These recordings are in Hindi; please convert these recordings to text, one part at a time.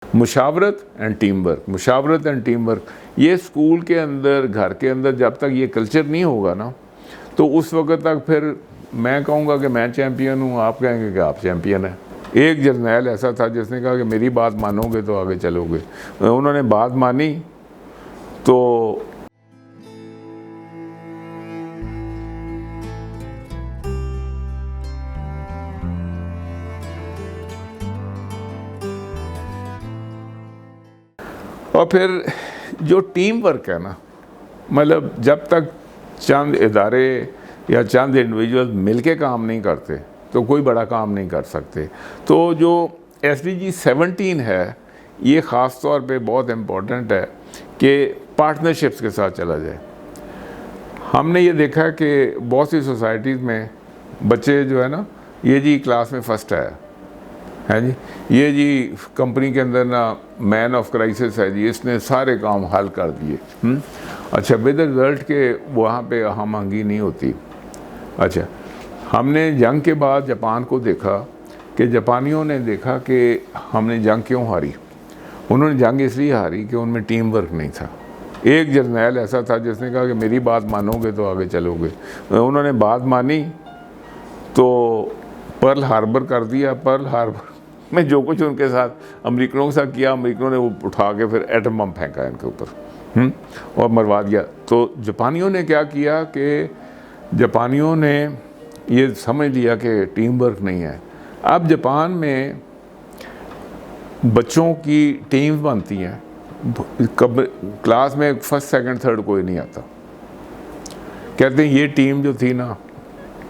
मुशावरत एंड टीम वर्क, मुशावरत एंड टीम वर्क, ये स्कूल के अंदर, घर के अंदर जब तक ये कल्चर नहीं होगा ना, तो उस वक्त तक फिर मैं कहूँगा कि मैं चैम्पियन हूँ, आप कहेंगे कि आप चैम्पियन हैं। एक जर्नैल ऐसा था जिसने कहा कि मेरी बात मानोगे तो आगे चलोगे। उन्होंने बात मानी तो और फिर जो टीम वर्क है ना, मतलब जब तक चंद इदारे या चंद इंडिविजुअल मिलके काम नहीं करते तो कोई बड़ा काम नहीं कर सकते। तो जो SDG 17 है, ये ख़ास तौर पे बहुत इम्पोर्टेंट है कि पार्टनरशिप्स के साथ चला जाए। हमने ये देखा कि बहुत सी सोसाइटीज़ में बच्चे जो है ना, ये जी क्लास में फ़र्स्ट आया है जी, ये जी कंपनी के अंदर ना मैन ऑफ क्राइसिस है जी, इसने सारे काम हल कर दिए। अच्छा, विद रिज़ल्ट के वहाँ पे हम आहंगी नहीं होती। अच्छा, हमने जंग के बाद जापान को देखा कि जापानियों ने देखा कि हमने जंग क्यों हारी। उन्होंने जंग इसलिए हारी कि उनमें टीम वर्क नहीं था। एक जर्नैल ऐसा था जिसने कहा कि मेरी बात मानोगे तो आगे चलोगे। उन्होंने बात मानी तो पर्ल हार्बर कर दिया। पर्ल हार्बर में जो कुछ उनके साथ अमेरिकनों के साथ किया, अमेरिकनों ने वो उठा के फिर एटम बम फेंका इनके ऊपर और मरवा दिया। तो जापानियों ने क्या किया कि जापानियों ने ये समझ लिया कि टीम वर्क नहीं है। अब जापान में बच्चों की टीम्स बनती हैं, कब क्लास में फर्स्ट सेकंड थर्ड कोई नहीं आता। कहते हैं ये टीम जो थी ना,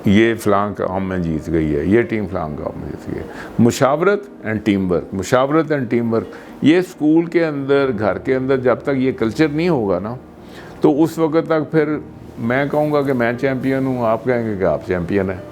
ये फ़लाँ काम में जीत गई है, ये टीम फ़लाँ काम में जीत गई है। मुशावरत एंड टीम वर्क, मुशावरत एंड टीम वर्क, ये स्कूल के अंदर, घर के अंदर जब तक ये कल्चर नहीं होगा ना, तो उस वक्त तक फिर मैं कहूँगा कि मैं चैम्पियन हूँ, आप कहेंगे कि आप चैम्पियन हैं।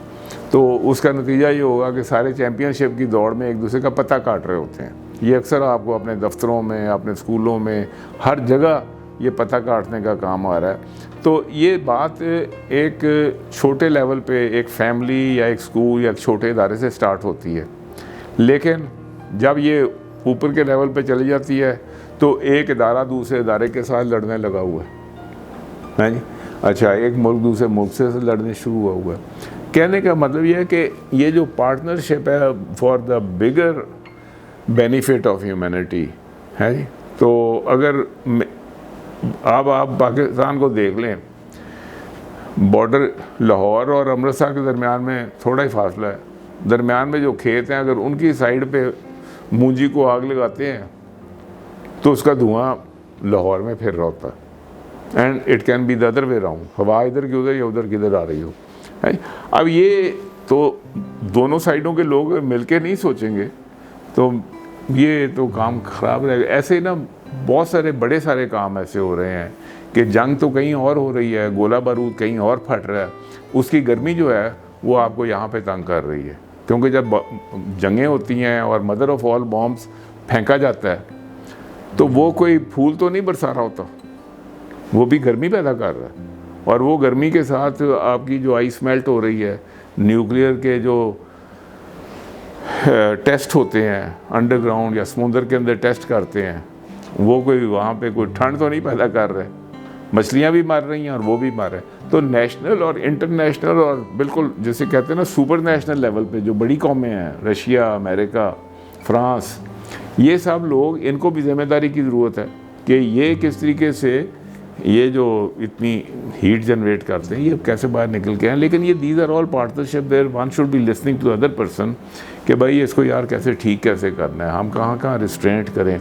तो उसका नतीजा ये होगा कि सारे चैम्पियनशिप की दौड़ में एक दूसरे का पता काट रहे होते हैं। ये अक्सर आपको अपने दफ्तरों में, अपने स्कूलों में, हर जगह ये पता काटने का काम आ रहा है। तो ये बात एक छोटे लेवल पे, एक फैमिली या एक स्कूल या एक छोटे इदारे से स्टार्ट होती है, लेकिन जब ये ऊपर के लेवल पे चली जाती है तो एक इदारा दूसरे इदारे के साथ लड़ने लगा हुआ है जी। अच्छा, एक मुल्क दूसरे मुल्क से लड़ने शुरू हुआ है। कहने का मतलब ये है कि ये जो पार्टनरशिप है for the bigger benefit of humanity है जी। तो अगर अब आप पाकिस्तान को देख लें, बॉर्डर लाहौर और अमृतसर के दरमियान में थोड़ा ही फासला है। दरमियान में जो खेत हैं, अगर उनकी साइड पे मूंजी को आग लगाते हैं तो उसका धुआं लाहौर में फिर रहा होता है। And it can be the other way round, हवा इधर की उधर या उधर किधर आ रही हो है। अब ये तो दोनों साइडों के लोग मिलके नहीं सोचेंगे तो ये तो काम ख़राब रहेगा। ऐसे ही ना बहुत सारे बड़े सारे काम ऐसे हो रहे हैं कि जंग तो कहीं और हो रही है, गोला बारूद कहीं और फट रहा है, उसकी गर्मी जो है वो आपको यहाँ पे तंग कर रही है। क्योंकि जब जंगें होती हैं और मदर ऑफ ऑल बॉम्ब्स फेंका जाता है तो वो कोई फूल तो नहीं बरसा रहा होता, वो भी गर्मी पैदा कर रहा है। और वो गर्मी के साथ आपकी जो आइस मेल्ट हो रही है, न्यूक्लियर के जो टेस्ट होते हैं अंडरग्राउंड या समुंदर के अंदर टेस्ट करते हैं, वो कोई वहाँ पे कोई ठंड तो नहीं पैदा कर रहे। मछलियाँ भी मार रही हैं और वो भी मार रहे हैं। तो नेशनल और इंटरनेशनल और बिल्कुल जैसे कहते हैं ना सुपर नेशनल लेवल पे जो बड़ी कौमें हैं, रशिया, अमेरिका, फ्रांस, ये सब लोग, इनको भी जिम्मेदारी की ज़रूरत है कि ये किस तरीके से ये जो इतनी हीट जनरेट करते हैं ये कैसे बाहर निकल के हैं। लेकिन ये these are all partnership there one should be listening to other person कि भाई इसको यार कैसे ठीक कैसे करना है, हम कहाँ कहाँ रिस्ट्रेंट करें।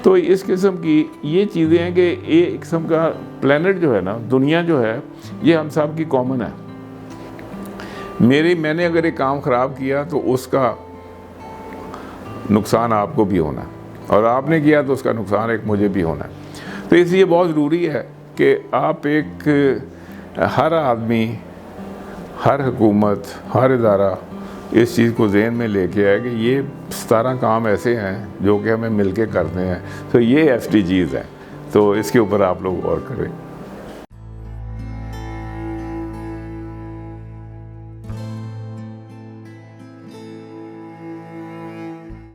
तो इस किस्म की ये चीज़ें हैं कि ये एक किस्म का प्लेनेट जो है ना, दुनिया जो है, ये हम सब की कॉमन है। मैंने अगर एक काम ख़राब किया तो उसका नुकसान आपको भी होना है, और आपने किया तो उसका नुकसान एक मुझे भी होना है। तो इसलिए बहुत ज़रूरी है कि आप हर आदमी, हर हुकूमत, हर इदारा इस चीज़ को ज़हन में लेके आए कि ये 17 काम ऐसे हैं जो कि हमें मिलके करने हैं। तो ये SDGs हैं, तो इसके ऊपर आप लोग गौर करें।